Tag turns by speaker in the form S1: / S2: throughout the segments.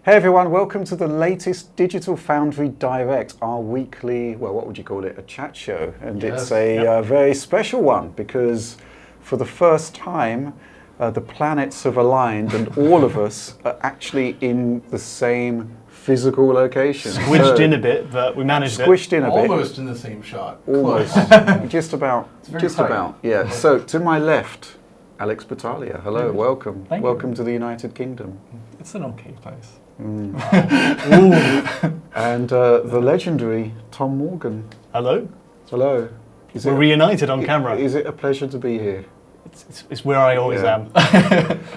S1: Hey everyone, welcome to the latest Digital Foundry Direct, our weekly, well, what would you call it, a chat show. And it's a very special one because for the first time, the planets have aligned and all of us are actually in the same physical location.
S2: Squished in a bit, but we managed it.
S1: Squished in a bit.
S3: Almost in the same shot.
S1: Almost. Just about. Just about. Yeah. So to my left, Alex Battaglia. Hello, welcome. Welcome to the United Kingdom.
S4: It's an okay place.
S1: And the legendary Tom Morgan.
S2: Hello.
S1: Hello.
S2: We're reunited on camera.
S1: Is it a pleasure to be here?
S2: It's where I always am.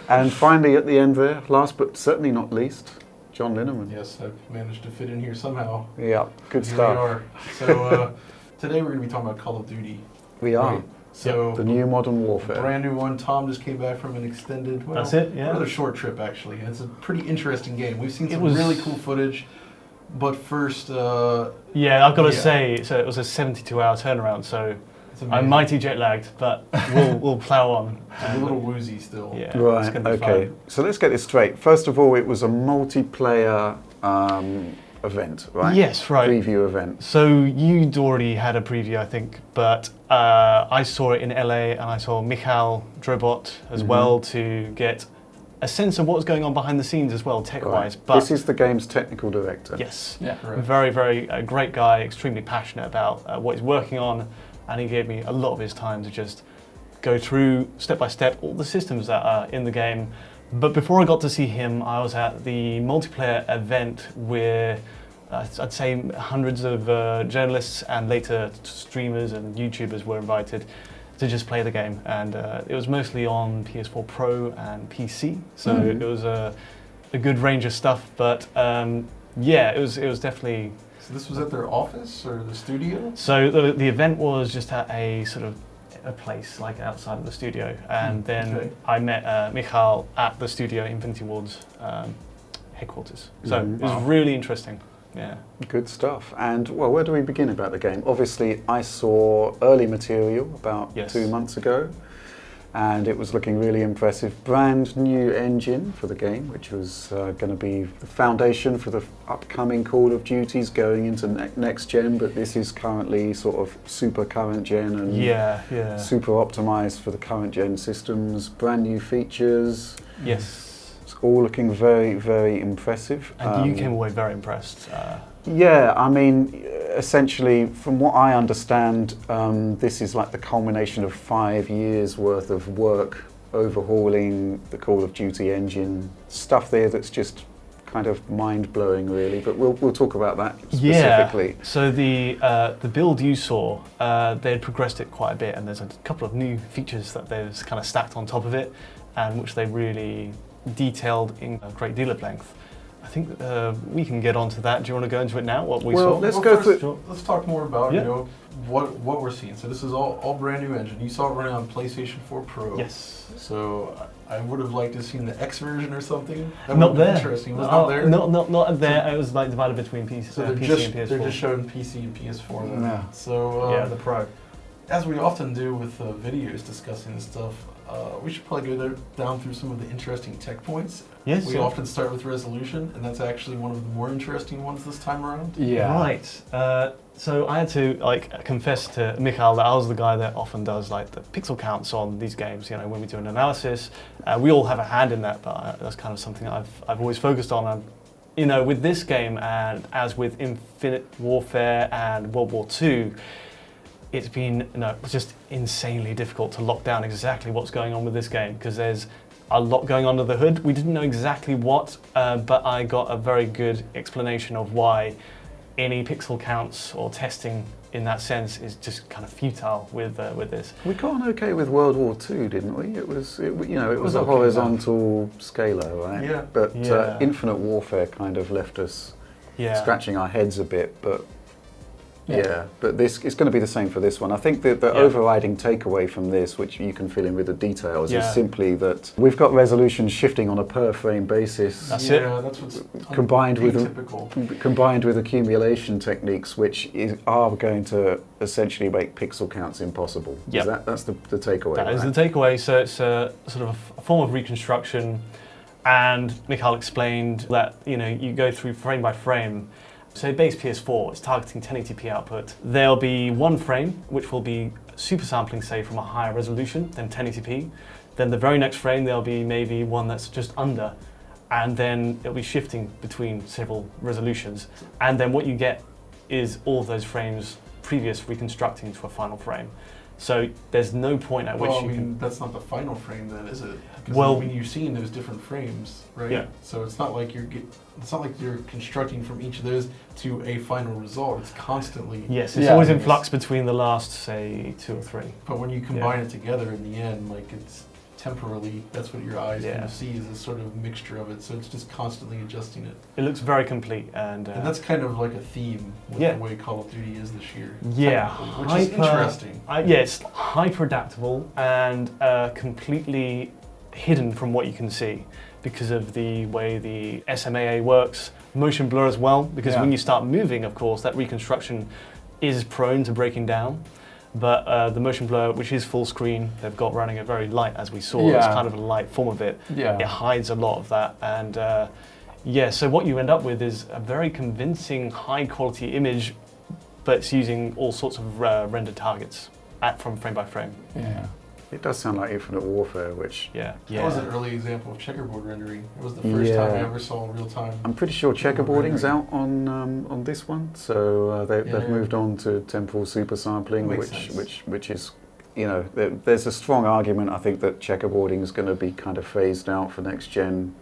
S1: And finally at the end there, last but certainly not least, John Linneman.
S3: Yes, I've managed to fit in here somehow.
S1: Yeah, good
S3: Here
S1: stuff.
S3: we are. So today we're going to be talking about Call of Duty.
S1: We are.
S3: Right. So
S1: the new Modern Warfare.
S3: Brand new one. Tom just came back from an extended,
S2: That's it, yeah.
S3: Another short trip actually. And it's a pretty interesting game. We've seen some really cool footage. But first,
S2: yeah, I've got to say, so it was a 72-hour turnaround. So I'm mighty jet lagged, but we'll plow on.
S3: A little woozy still.
S2: Yeah.
S1: Right. Okay.
S2: Fun.
S1: So let's get this straight. First of all, it was a multiplayer event, right?
S2: Yes, right.
S1: Preview event.
S2: So you'd already had a preview, I think, but I saw it in LA, and I saw Michal Drobot as well to get a sense of what's going on behind the scenes as well, tech-wise.
S1: Right.
S2: But
S1: this is the game's technical director.
S2: yes,
S4: Yeah.
S2: very, very great guy, extremely passionate about what he's working on, and he gave me a lot of his time to just go through step by step all the systems that are in the game. But before I got to see him, I was at the multiplayer event where I'd say hundreds of journalists and later streamers and YouTubers were invited to just play the game. And it was mostly on PS4 Pro and PC, so it was a good range of stuff. But yeah, it was definitely.
S3: So this was at their office or the studio?
S2: So the event was just at a sort of a place like outside of the studio, and then I met Michal at the studio Infinity Ward's headquarters. So it was really interesting. Yeah.
S1: Good stuff. And well, where do we begin about the game? Obviously, I saw early material about 2 months ago, and it was looking really impressive. Brand new engine for the game, which was going to be the foundation for the upcoming Call of Duties going into next gen, but this is currently sort of super current gen and super optimized for the current gen systems. Brand new features.
S2: Yes.
S1: It's all looking very, very impressive.
S2: And you came away very impressed.
S1: Yeah, I mean, essentially, from what I understand, this is like the culmination of 5 years worth of work overhauling the Call of Duty engine. Stuff there that's just kind of mind-blowing, really, but we'll talk about that specifically.
S2: Yeah, so the build you saw, they had progressed it quite a bit, and there's a couple of new features that they've kind of stacked on top of it, and which they really detailed in a great deal of length. I think we can get onto that. Do you want to go into it now? What we saw?
S1: Let's go through.
S3: Let's talk more about you know what we're seeing. So this is all brand new engine. You saw it running on PlayStation 4 Pro.
S2: Yes.
S3: So I would have liked to have seen the X version or something. That
S2: not there.
S3: Interesting. Was not there.
S2: Not there. It was like divided between PC,
S3: so
S2: PC and PS4.
S3: They're just showing PC and PS4. Then.
S1: Yeah.
S3: So
S2: yeah, the Pro.
S3: As we often do with videos discussing this stuff, we should probably go down through some of the interesting tech points.
S2: Yes.
S3: We often start with resolution, and that's actually one of the more interesting ones this time around.
S1: Yeah.
S2: Right. So I had to confess to Michal that I was the guy that often does like the pixel counts on these games. You know, when we do an analysis, we all have a hand in that, but that's kind of something I've always focused on. And you know, with this game, and as with Infinite Warfare and World War II. It's been just insanely difficult to lock down exactly what's going on with this game because there's a lot going on under the hood. We didn't know exactly what, but I got a very good explanation of why any pixel counts or testing in that sense is just kind of futile with this.
S1: We got on okay with World War II, didn't we? It was a
S3: okay,
S1: horizontal scalar, right?
S3: Yeah.
S1: But Infinite Warfare kind of left us scratching our heads a bit, but. Yeah, but it's going to be the same for this one. I think that the overriding takeaway from this, which you can fill in with the details, is simply that we've got resolution shifting on a per frame basis.
S2: That's it.
S3: That's what's
S1: combined
S3: atypical.
S1: Combined with accumulation techniques, which are going to essentially make pixel counts impossible.
S2: Yep.
S1: That's the takeaway.
S2: That is the takeaway. So it's a sort of a form of reconstruction. And Mikhail explained that you go through frame by frame. So base PS4 is targeting 1080p output. There'll be one frame which will be super sampling, say, from a higher resolution than 1080p. Then the very next frame there'll be maybe one that's just under, and then it'll be shifting between several resolutions. And then what you get is all of those frames previous reconstructing to a final frame. So there's no point at which
S3: that's not the final frame then, is it?
S2: Well,
S3: you're seeing those different frames, right?
S2: Yeah.
S3: So it's not like you're constructing from each of those to a final result. It's constantly.
S2: Yes, it's always in flux between the last, say, 2 or 3.
S3: But when you combine it together in the end, like it's temporarily, that's what your eyes kind of see, is a sort of mixture of it. So it's just constantly adjusting it.
S2: It looks very complete, and
S3: that's kind of like a theme with the way Call of Duty is this year.
S2: Yeah,
S3: which is interesting.
S2: It's hyper adaptable and completely hidden from what you can see because of the way the SMAA works. Motion blur as well, because when you start moving, of course, that reconstruction is prone to breaking down. But the motion blur, which is full screen, they've got running it very light, as we saw. It's kind of a light form of it. It hides a lot of that. And so what you end up with is a very convincing, high quality image, but it's using all sorts of rendered targets from frame by frame.
S1: Yeah. It does sound like Infinite Warfare, which...
S3: That was an early example of checkerboard rendering. It was the first time I ever saw real time.
S1: I'm pretty sure checkerboarding's out on this one, so they've moved on to temporal super sampling, which is, there's a strong argument, I think, that checkerboarding is going to be kind of phased out for next gen,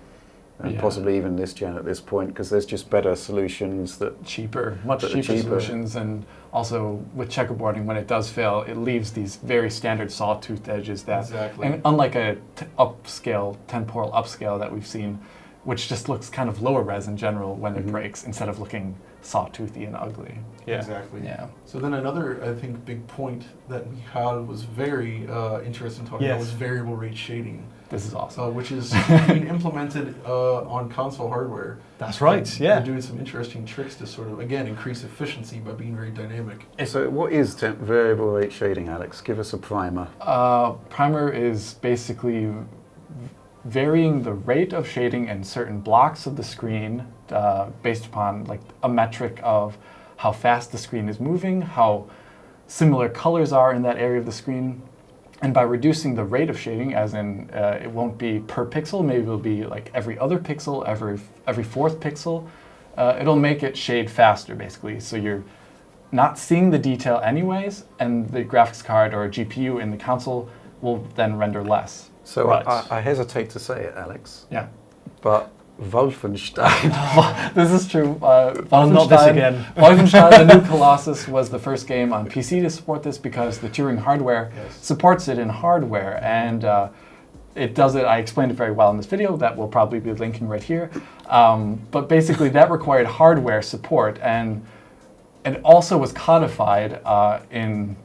S1: and possibly even this gen at this point, because there's just better solutions
S4: much cheaper solutions. And also with checkerboarding, when it does fail, it leaves these very standard sawtooth edges that, and unlike a temporal upscale that we've seen, which just looks kind of lower res in general when it breaks, instead of looking sawtoothy and ugly.
S3: Exactly. So then another, I think, big point that we had was very interesting talking about was variable rate shading.
S4: This is awesome.
S3: Which is being implemented on console hardware.
S2: That's right,
S3: They're doing some interesting tricks to sort of, again, increase efficiency by being very dynamic.
S1: So what is variable rate shading, Alex? Give us a primer.
S4: Primer is basically varying the rate of shading in certain blocks of the screen based upon like a metric of how fast the screen is moving, how similar colors are in that area of the screen. And by reducing the rate of shading, as in it won't be per pixel, maybe it'll be like every other pixel, every fourth pixel, it'll make it shade faster, basically. So you're not seeing the detail anyways, and the graphics card or GPU in the console will then render less.
S1: So I hesitate to say it, Alex.
S4: Yeah.
S1: But Wolfenstein.
S4: This is true.
S2: Not this again.
S4: Wolfenstein, the new Colossus, was the first game on PC to support this because the Turing hardware supports it in hardware, and it does it. I explained it very well in this video that we'll probably be linking right here. But basically, that required hardware support, and it also was codified in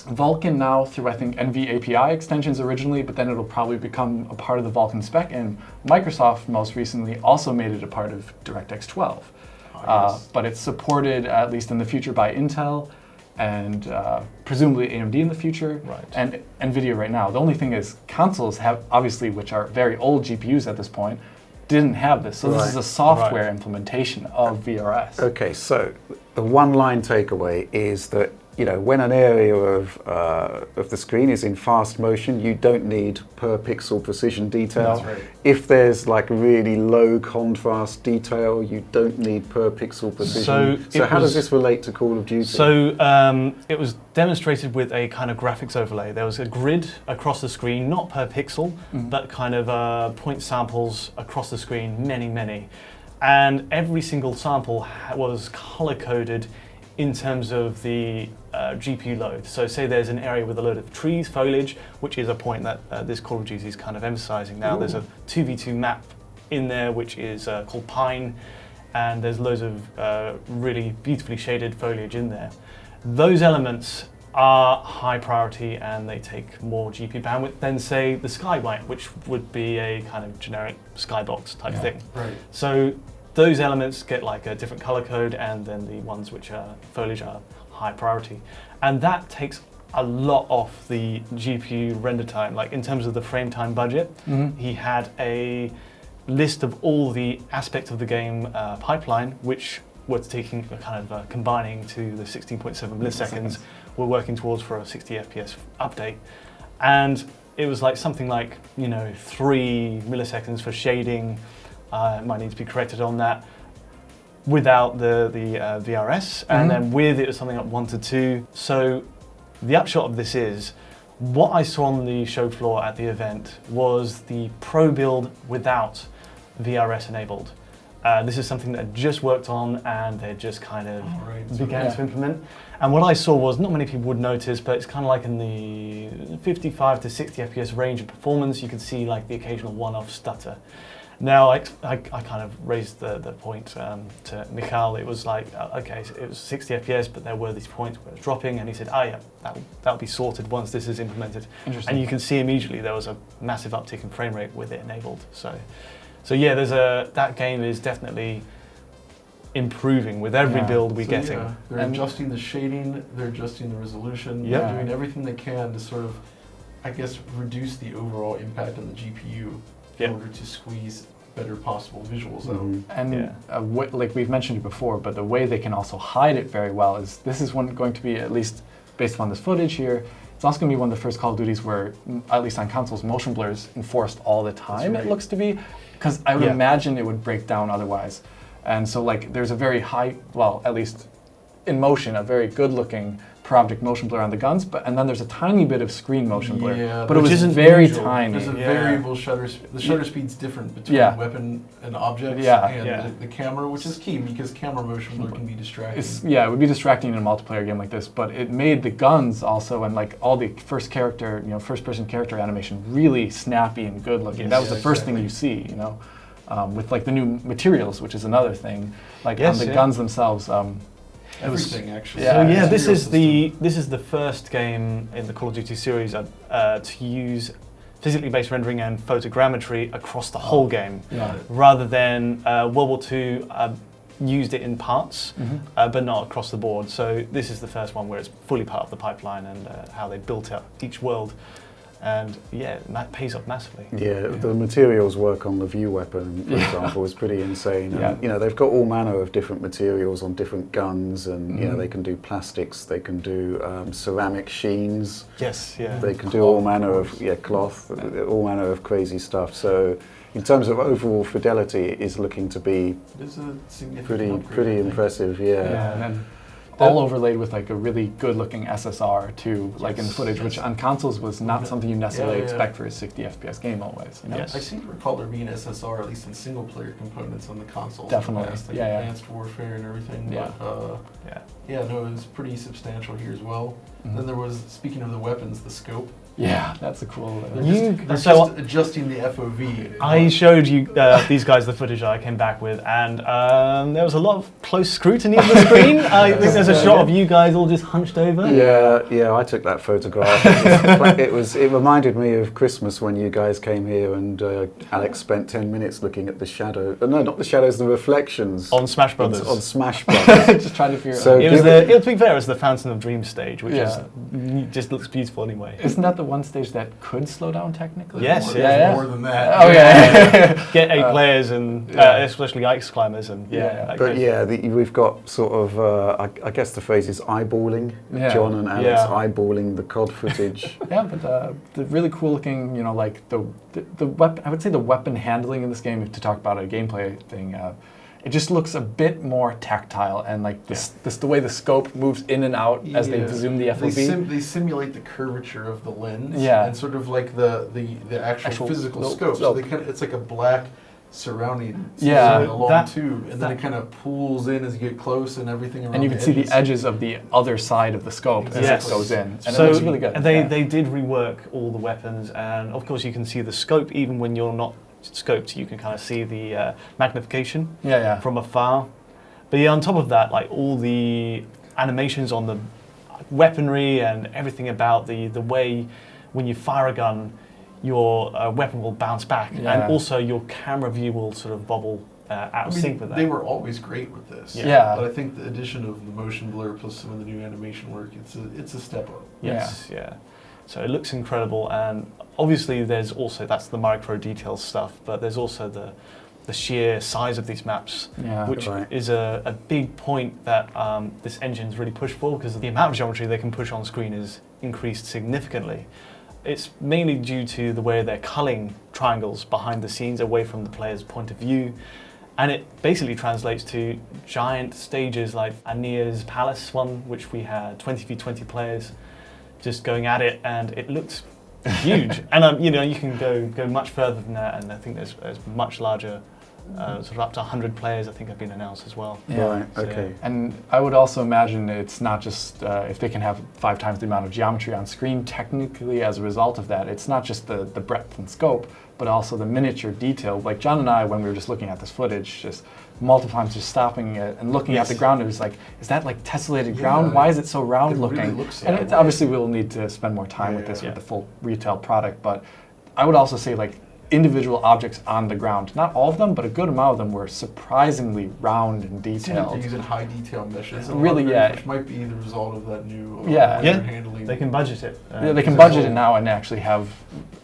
S4: Vulkan now through, I think, NV API extensions originally, but then it'll probably become a part of the Vulkan spec, and Microsoft most recently also made it a part of DirectX 12. But it's supported, at least in the future, by Intel and presumably AMD in the future, and NVIDIA right now. The only thing is consoles have, obviously, which are very old GPUs at this point, didn't have this. So this is a software implementation of VRS.
S1: Okay, so the one-line takeaway is that when an area of the screen is in fast motion, you don't need per pixel precision detail.
S3: That's right.
S1: If there's like really low contrast detail, you don't need per pixel precision. So how does this relate to Call of Duty?
S2: So it was demonstrated with a kind of graphics overlay. There was a grid across the screen, not per pixel, but kind of point samples across the screen, many. And every single sample was color-coded in terms of the GPU load. So say there's an area with a load of trees, foliage, which is a point that this Call of Duty is kind of emphasizing now. There's a 2v2 map in there which is called Pine, and there's loads of really beautifully shaded foliage in there. Those elements are high priority and they take more GPU bandwidth than, say, the sky white, which would be a kind of generic skybox type thing. So those elements get like a different color code, and then the ones which are foliage are high priority. And that takes a lot off the GPU render time. Like in terms of the frame time budget, he had a list of all the aspects of the game pipeline, which we're taking kind of combining to the 16.7 milliseconds we're working towards for a 60 FPS update. And it was like something like, 3 milliseconds for shading. Might need to be corrected on that. Without the VRS, and then with it was something like 1 to 2. So the upshot of this is, what I saw on the show floor at the event was the Pro build without VRS enabled. This is something that I just worked on and they just kind of began to implement. And what I saw was, not many people would notice, but it's kind of like in the 55 to 60 FPS range of performance, you can see like the occasional one-off stutter. Now, I kind of raised the point to Michal. It was like, okay, so it was 60 FPS, but there were these points where it was dropping, and he said, yeah, that'll be sorted once this is implemented. And you can see immediately there was a massive uptick in frame rate with it enabled. So yeah, that game is definitely improving with every build we're getting.
S3: Yeah, they're adjusting the shading, they're adjusting the resolution, they're doing everything they can to sort of, I guess, reduce the overall impact on the GPU. In order to squeeze better possible visuals out.
S4: And like we've mentioned it before, but the way they can also hide it very well is, this is going to be, at least based on this footage here, it's also going to be one of the first Call of Duties where, at least on consoles, motion blur is enforced all the time, it looks to be, because I would imagine it would break down otherwise. And so like there's a very high, well, at least in motion, a very good looking per object motion blur on the guns, and then there's a tiny bit of screen motion blur, but it was very tiny.
S3: There's a variable shutter speed. The shutter speed's different between weapon and objects and the camera, which is key because camera motion blur can be distracting.
S4: It would be distracting in a multiplayer game like this, but it made the guns also, and like all the first person character animation really snappy and good looking. That was the first thing you see, with like the new materials, which is another thing, like on the guns themselves.
S3: Everything actually.
S2: So this is the first game in the Call of Duty series to use physically based rendering and photogrammetry across the whole game, rather than World War II used it in parts, but not across the board. So this is the first one where it's fully part of the pipeline and how they built up each world. And that pays off massively.
S1: The materials work on the view weapon, for example, is pretty insane. And, they've got all manner of different materials on different guns, and they can do plastics, they can do ceramic sheens. They can do all manner of cloth, all manner of crazy stuff. So in terms of overall fidelity, it is looking to be pretty impressive.
S4: And then all overlaid with like a really good-looking SSR too, like in the footage, which on consoles was not something you necessarily expect for a 60 FPS game always.
S3: I seem to recall there being SSR, at least in single-player components on the consoles.
S4: Definitely,
S3: like Advanced Warfare and everything. But, it was pretty substantial here as well. Then there was, speaking of the weapons, the scope.
S4: Yeah, that's a cool.
S3: They're just adjusting the FOV.
S2: I showed you these guys the footage I came back with, and there was a lot of close scrutiny of the screen. I think there's a shot of you guys all just hunched over.
S1: Yeah, I took that photograph. It reminded me of Christmas when you guys came here and Alex spent 10 minutes looking at the shadow. No, not the shadows, the reflections
S2: on Smash Brothers.
S1: On Smash Brothers.
S4: Just trying to figure
S2: out. To be fair, it was the Fountain of Dreams stage, which just looks beautiful anyway.
S4: Isn't that the one stage that could slow down technically?
S2: Yes,
S3: more than that.
S2: Get 8 players and especially ice climbers and
S1: we've got sort of I guess the phrase is eyeballing. John and Alex eyeballing the COD footage.
S4: But the really cool looking, like the weapon. I would say the weapon handling in this game, to talk about a gameplay thing. It just looks a bit more tactile, and like the way the scope moves in and out as they zoom the FOV.
S3: They simulate the curvature of the lens, and sort of like the actual physical scope. So it's like a black surrounding a long tube, and then it kind of pulls in as you get close and everything around.
S4: And you can see the edges of the other side of the scope as it goes in, and it looks really good.
S2: They did rework all the weapons, and of course you can see the scope even when you're not scoped. You can kind of see the magnification from afar. But on top of that, like all the animations on the weaponry and everything about the way when you fire a gun, your weapon will bounce back, and also your camera view will sort of bobble out of sync with that.
S3: They were always great with this. But I think the addition of the motion blur plus some of the new animation work, it's a step up.
S2: So it looks incredible, and obviously there's also, that's the micro detail stuff, but there's also the sheer size of these maps, which is a big point that this engine's really pushed for, because the amount of geometry they can push on screen is increased significantly. It's mainly due to the way they're culling triangles behind the scenes away from the player's point of view. And it basically translates to giant stages like Aeneas Palace one, which we had 20v20 players just going at it, and it looks huge. And you know, you can go much further than that, and I think there's much larger, sort of up to 100 players I think have been announced as well.
S4: Yeah.
S1: Right, okay.
S4: And I would also imagine it's not just if they can have 5 times the amount of geometry on screen, technically as a result of that, it's not just the breadth and scope, but also the miniature detail. Like John and I, when we were just looking at this footage, just multiple times just stopping it and looking at the ground, it was like, is that like tessellated ground? Why is it so round looking?
S3: Really looks
S4: and it's, obviously we'll need to spend more time with this with the full retail product, but I would also say like individual objects on the ground, not all of them, but a good amount of them were surprisingly round and detailed.
S3: They're using high detail meshes.
S4: Really,
S3: which might be the result of that new handling.
S2: They can budget it.
S4: They can budget it now and actually have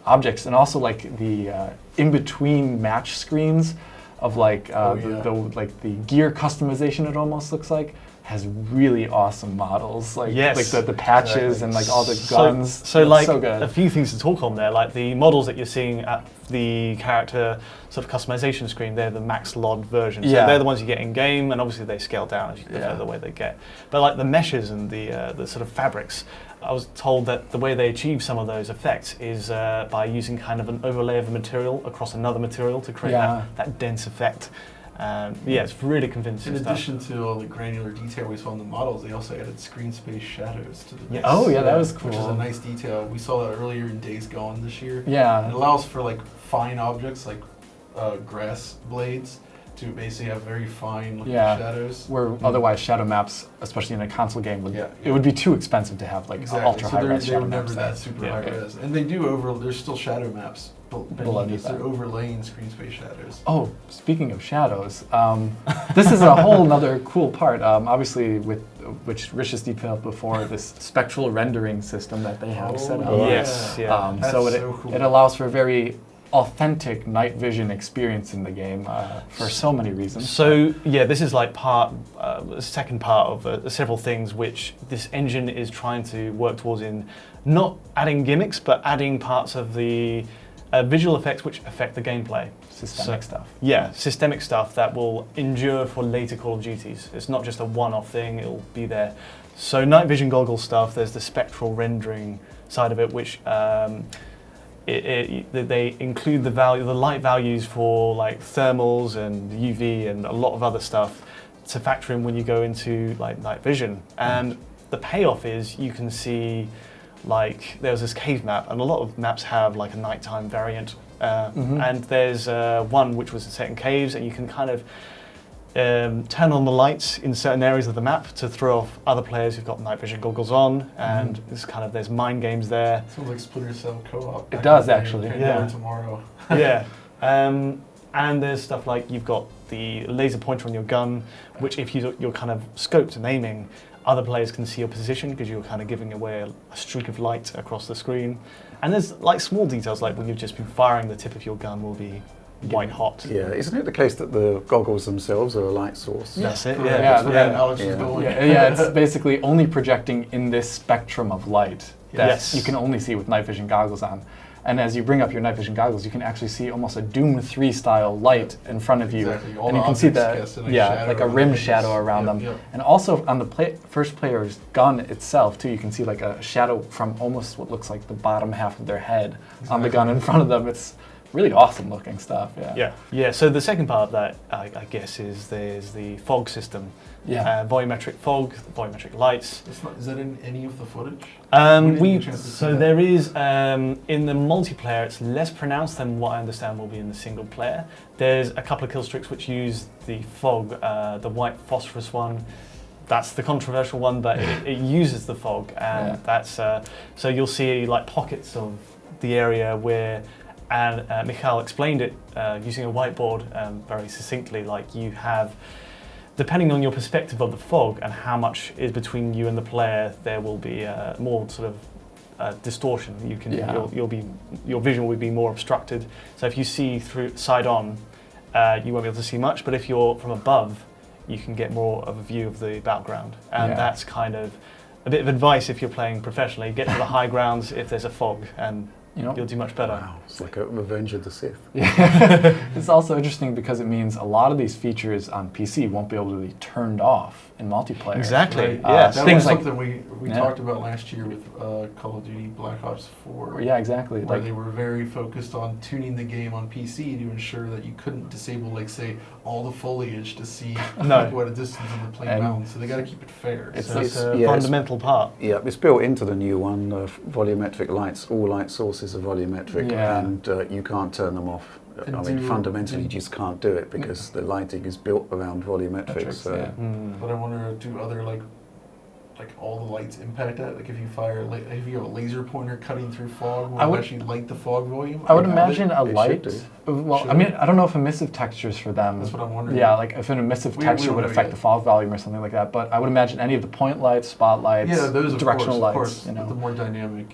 S4: objects, and also like the in-between match screens of like the gear customization, it almost looks like, has really awesome models, like the patches and like all the guns.
S2: So like
S4: so good.
S2: A few things to talk on there, like the models that you're seeing at the character sort of customization screen, they're the max LOD version. So they're the ones you get in game, and obviously they scale down as you go the way they get. But like the meshes and the sort of fabrics, I was told that the way they achieve some of those effects is by using kind of an overlay of a material across another material to create that dense effect. It's really convincing.
S3: In addition to all the granular detail we saw in the models, they also added screen space shadows to the mix.
S4: Oh yeah, that was cool.
S3: Which is a nice detail. We saw that earlier in Days Gone this year.
S4: Yeah.
S3: It allows for like fine objects like grass blades to basically have very fine looking shadows.
S4: Where otherwise shadow maps, especially in a console game, it would be too expensive to have like ultra high res shadow maps.
S3: Never that super high res. And they do there's still shadow maps. They're overlaying screen space shadows.
S4: Oh, speaking of shadows, this is a whole nother cool part. Obviously, which Rich has detailed before, this spectral rendering system that they have set up.
S2: Yes,
S4: It allows for a very authentic night vision experience in the game for so many reasons.
S2: So this is like the second part of several things which this engine is trying to work towards, in not adding gimmicks, but adding parts of the visual effects which affect the gameplay.
S4: Systemic stuff.
S2: Yeah, systemic stuff that will endure for later Call of Duties. It's not just a one-off thing, it'll be there. So night vision goggle stuff, there's the spectral rendering side of it, which they include the light values for like thermals and UV and a lot of other stuff to factor in when you go into like night vision. And the payoff is you can see, like there was this cave map, and a lot of maps have like a nighttime variant, and there's one which was set in caves, and you can kind of turn on the lights in certain areas of the map to throw off other players who've got night vision goggles on, and there's mind games there.
S3: Sounds like Splinter Cell co-op.
S4: It does actually.
S3: Tomorrow.
S2: And there's stuff like you've got the laser pointer on your gun, which if you're kind of scoped and aiming, other players can see your position because you're kind of giving away a streak of light across the screen. And there's like small details, like when you've just been firing, the tip of your gun will be white hot.
S1: Yeah, isn't it the case that the goggles themselves are a light source?
S2: That's it.
S4: It's basically only projecting in this spectrum of light that you can only see with night vision goggles on. And as you bring up your night vision goggles, you can actually see almost a Doom 3 style light in front of you.
S3: All
S4: and you can see like a rim shadow around them. And also on the first player's gun itself too, you can see like a shadow from almost what looks like the bottom half of their head on the gun in front of them. It's really awesome looking stuff.
S2: So the second part of that, I guess, is there's the fog system. Volumetric fog, volumetric lights.
S3: Is that in any of the footage?
S2: There is in the multiplayer. It's less pronounced than what I understand will be in the single player. There's a couple of kill streaks which use the fog, the white phosphorus one. That's the controversial one, but it uses the fog, and that's so you'll see like pockets of the area where. And Michal explained it using a whiteboard very succinctly. Like you have, depending on your perspective of the fog and how much is between you and the player, there will be more sort of distortion. You can your vision will be more obstructed. So if you see through side on, you won't be able to see much. But if you're from above, you can get more of a view of the background, and that's kind of a bit of advice if you're playing professionally. Get to the high grounds if there's a fog, and you'll do much better.
S1: Wow, it's like a Revenge of the Sith.
S4: Yeah. It's also interesting because it means a lot of these features on PC won't be able to be turned off in multiplayer.
S2: Exactly.
S3: That was something we talked about last year with Call of Duty Black Ops 4.
S4: Yeah, exactly.
S3: Where they were very focused on tuning the game on PC to ensure that you couldn't disable, like, say, all the foliage to see what a distance in the plane mountain. So they got to keep it fair.
S2: It's a fundamental part.
S1: Yeah, it's built into the new one. Volumetric lights, all light sources are volumetric, and you can't turn them off.
S3: And
S1: I mean, fundamentally, you just can't do it because the lighting is built around volumetrics.
S3: But I wonder, do other like all the lights impact that? Like if you if you have a laser pointer cutting through fog, will it actually light the fog volume?
S4: I would imagine a light. Well, I mean, I don't know if emissive textures for them.
S3: That's what I'm wondering.
S4: Yeah, like if an emissive texture would affect the fog volume or something like that. But I would imagine any of the point lights, spotlights,
S3: those
S4: directional lights,
S3: of course, the more dynamic,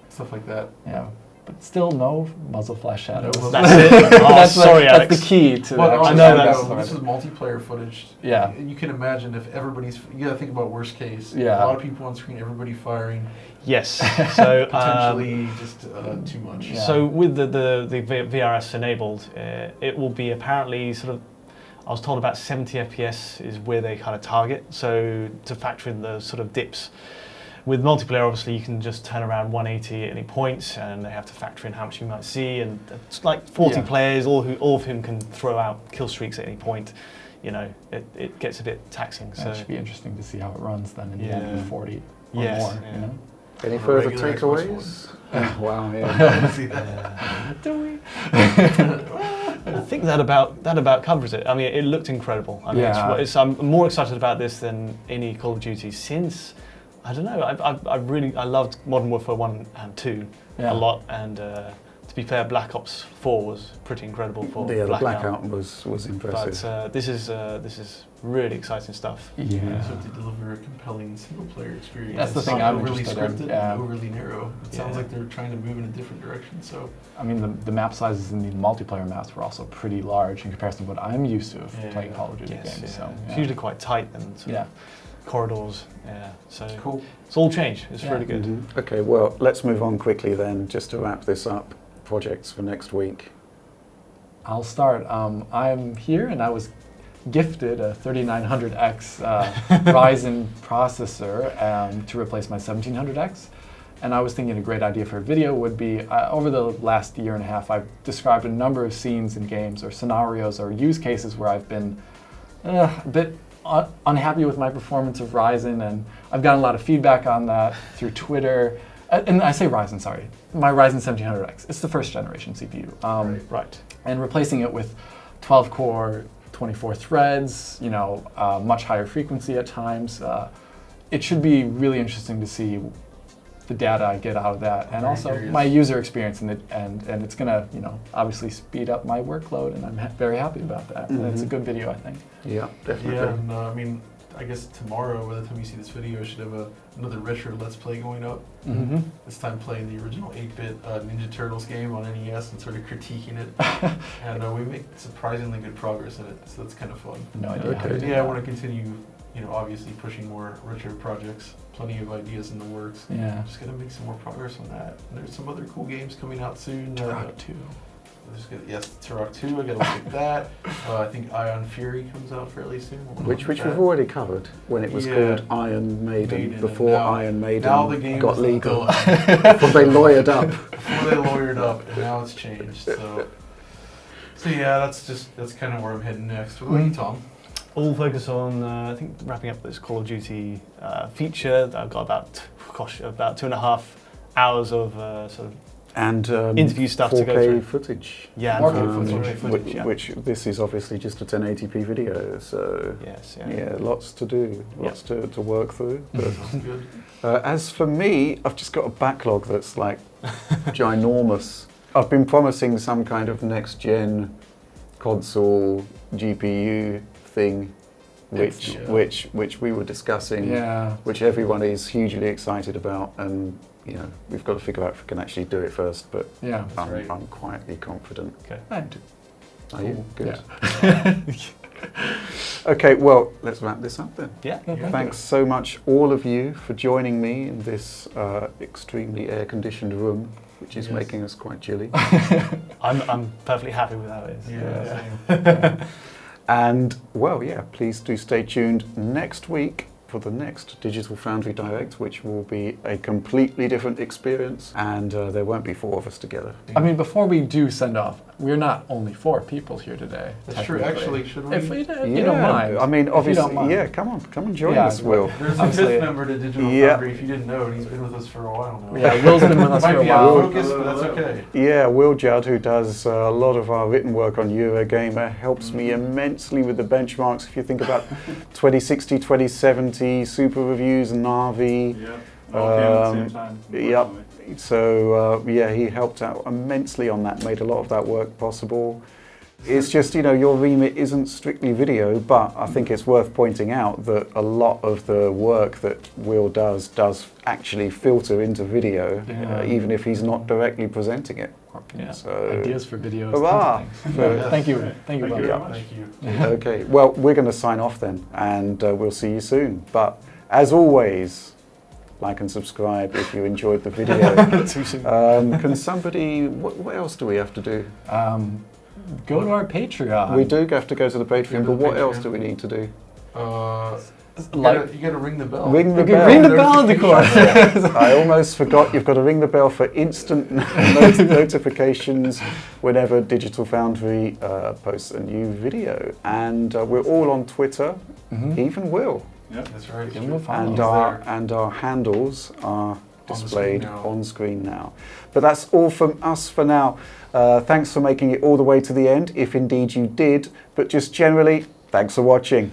S3: stuff like that.
S4: Yeah. But still, no muzzle flash shadows.
S2: That's it.
S4: That's the key to
S3: that.
S2: I know
S3: this is multiplayer footage.
S4: Yeah.
S3: You can imagine if everybody's. You got to think about worst case.
S4: Yeah.
S3: A lot of people on screen, everybody firing.
S2: Yes. So
S3: potentially just too much.
S2: Yeah. So with the VRS enabled, it will be apparently sort of. I was told about 70 FPS is where they kind of target. So to factor in the sort of dips. With multiplayer, obviously, you can just turn around 180 at any point, and they have to factor in how much you might see. And it's like 40 players, all of whom can throw out kill streaks at any point. You know, it gets a bit taxing. So
S4: it should be interesting to see how it runs then in the end with 40 or more.
S2: Yeah.
S4: You know?
S1: Any further takeaways? Wow, yeah.
S2: Do we? I think that about covers it. I mean, it looked incredible. I mean, I'm more excited about this than any Call of Duty since. I don't know. I loved Modern Warfare 1 and 2 a lot, and to be fair, Black Ops 4 was pretty incredible for
S1: Blackout was impressive.
S2: But this is really exciting stuff.
S3: Yeah. So to deliver a compelling single-player experience.
S4: That's the thing I'm
S3: overly
S4: interested
S3: scripted
S4: in.
S3: and overly narrow. It sounds like they're trying to move in a different direction. So
S4: I mean, the map sizes in the multiplayer maps were also pretty large in comparison to what I'm used to playing Call of Duty games.
S2: Yeah.
S4: So
S2: it's usually quite tight and sort of corridors. Yeah. So
S3: cool.
S2: It's all changed. It's really good.
S1: Mm-hmm. Okay. Well, let's move on quickly then, just to wrap this up. Projects for next week.
S4: I'll start. I'm here, and I was gifted a 3900X Ryzen processor to replace my 1700X. And I was thinking a great idea for a video would be, over the last year and a half, I've described a number of scenes in games or scenarios or use cases where I've been a bit unhappy with my performance of Ryzen, and I've gotten a lot of feedback on that through Twitter. And I say Ryzen, sorry, my Ryzen 1700X. It's the first generation CPU.
S2: Right.
S4: And replacing it with 12 core, 24 threads, much higher frequency at times. It should be really interesting to see the data I get out of that, and also my user experience, and it's gonna, obviously speed up my workload, and I'm very happy about that. Mm-hmm. It's a good video, I think.
S1: Yeah, definitely.
S3: Yeah, and I mean, I guess tomorrow, by the time you see this video, I should have another retro Let's Play going up.
S4: Mm-hmm.
S3: This time playing the original 8-bit Ninja Turtles game on NES and sort of critiquing it. And we make surprisingly good progress in it, so that's kind of fun.
S4: No idea.
S1: Okay.
S3: I want to continue, obviously pushing more retro projects. Plenty of ideas in the works.
S4: Yeah.
S3: Just got to make some more progress on that. And there's some other cool games coming out soon.
S4: Turok 2.
S3: Turok 2, I gotta look at that. I think Ion Fury comes out fairly soon.
S1: Which we've already covered when it was called Iron Maiden, before Iron Maiden got legal. Before they lawyered up.
S3: And now it's changed. So yeah, that's kind of where I'm heading next. What about you, Tom?
S2: All focus on, I think, wrapping up this Call of Duty feature. I've got about 2.5 hours of sort of interview stuff to go through.
S1: 4K footage.
S2: Yeah, 4K footage.
S1: Which this is obviously just a 1080p video, so lots to do, lots to work through. But as for me, I've just got a backlog that's like ginormous. I've been promising some kind of next-gen console GPU thing, which we were discussing, which everyone is hugely excited about, and we've got to figure out if we can actually do it first, but I'm quietly confident.
S2: Okay.
S4: I do.
S1: Are you? Good.
S4: Yeah.
S1: Okay, well, let's wrap this up then.
S2: Yeah.
S1: Thanks so much, all of you, for joining me in this extremely air-conditioned room, which is making us quite chilly.
S2: I'm perfectly happy with how it is.
S3: Yeah.
S1: And, well, please do stay tuned next week for the next Digital Foundry Direct, which will be a completely different experience, and there won't be 4 of us together.
S4: I mean, before we do send off, we're not only 4 people here today.
S3: That's true. Actually, should we?
S4: If you don't mind.
S1: I mean, obviously, come and join us, Will.
S3: There's a 5th member to Digital Foundry, if you didn't know, and he's been with us for a while now.
S4: Yeah, Will's been with us for a while.
S3: Might be out of focus, but that's okay.
S1: Yeah, Will Judd, who does a lot of our written work on Eurogamer, helps me immensely with the benchmarks. If you think about 2060, 2070, Super Reviews, Navi.
S5: All at the same time.
S1: Yep. So, he helped out immensely on that, made a lot of that work possible. It's just, your remit isn't strictly video, but I think it's worth pointing out that a lot of the work that Will does actually filter into video, even if he's not directly presenting it.
S4: Yeah.
S1: So,
S4: ideas for videos.
S1: Hurrah!
S4: Thank you. Thank you
S5: very much.
S3: Thank you.
S1: Okay, well, we're going to sign off then, and we'll see you soon. But, as always, like and subscribe if you enjoyed the video. Can somebody, what else do we have to do?
S4: Go to our Patreon.
S1: We do have to go to the Patreon, but what else do we need to do?
S3: You gotta ring the bell.
S1: Ring the bell.
S4: Ring the bell, of course.
S1: I almost forgot. You've got to ring the bell for instant notifications whenever Digital Foundry posts a new video. And we're all on Twitter, even Will.
S5: Yeah,
S3: that's right.
S1: And our handles are displayed on screen now. But that's all from us for now. Thanks for making it all the way to the end, if indeed you did. But just generally, thanks for watching.